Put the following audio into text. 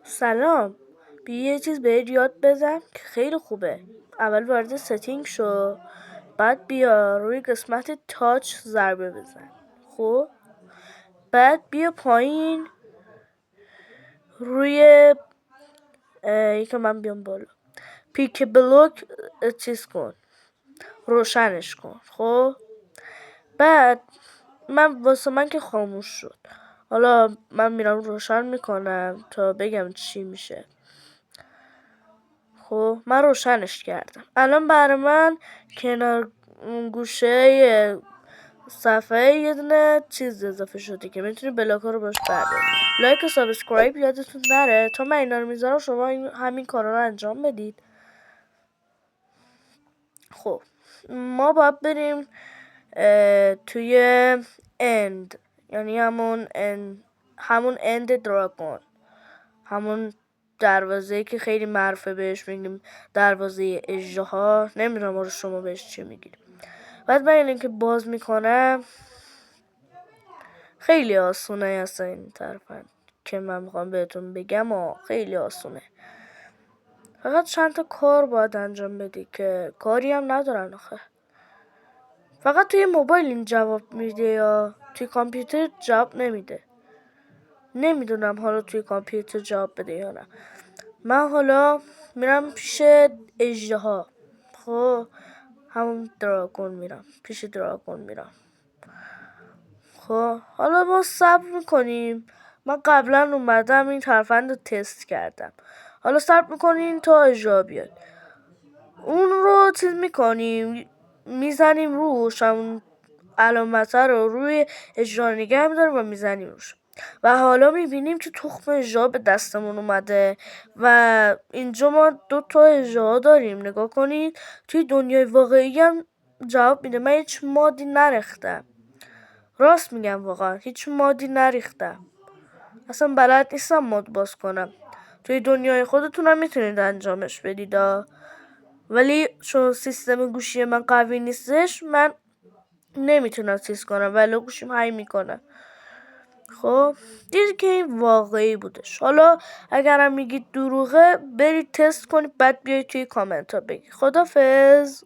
سلام. بیا یه چیز بهت یاد بدم که خیلی خوبه. اول وارد ستینگ شو، بعد بیا روی قسمت تاچ ضربه بزن. خب بعد بیا پایین روی یکم من بیام بالا، پیک بلوک چیز کن، روشنش کن. خب بعد واسه من که خاموش شد، حالا من میرم روشن میکنم تا بگم چی میشه. خب من روشنش کردم. الان برای من کنار گوشه صفحه یه دونه چیز اضافه شده که میتونی بلاک ها رو باش برداری. لایک و سابسکرایب یادتون نره. تا من اینا رو میذارم شما همین کارا رو انجام بدید. خب ما باید بریم توی اند، یعنی همون اند دراگون، همون دروازه‌ای که خیلی معروفه بهش میگیم دروازه اژدها. نمیدونم رو شما بهش چی میگید. بعد من اینو که باز میکنم خیلی آسونه اصلا این طرفن که من میخوام بهتون بگم خیلی آسونه. فقط چند تا کار باید انجام بدی که کاری هم ندارن آخه. فقط توی موبایل این جواب میده یا توی کامپیوتر جواب نمیده. نمیدونم حالا توی کامپیوتر جواب بده یا نه. من حالا میرم پیش اژدها. خب همون دراگون میرم پیش دراگون میرم. خب حالا ما صبر میکنیم. من قبلا اومدم این ترفند رو تست کردم. حالا صبر میکنیم تا اژدها بیاد. اون رو چیز میکنیم، میزنیم روش، همون علامت رو روی اژدها نگه میداریم و میزنیم روش. و حالا میبینیم که تخم اژدها به دستمون اومده و اینجا ما 2 تا اژدها داریم. نگاه کنید توی دنیای واقعی هم جواب میده. من هیچ مادی نریختم، راست میگم، واقعا هیچ مادی نریختم. اصلا بلد نیستم ماد باز کنم. توی دنیای خودتونم میتونید انجامش بدید ولی چون سیستم گوشی من قوی نیستش من نمیتونم چیز کنم، ولی گوشیم هنگ میکنه. خب دیدی که این واقعی بودش. حالا اگرم میگید دروغه برید تست کنید، بعد بیایید توی کامنت ها بگید. خدافظ.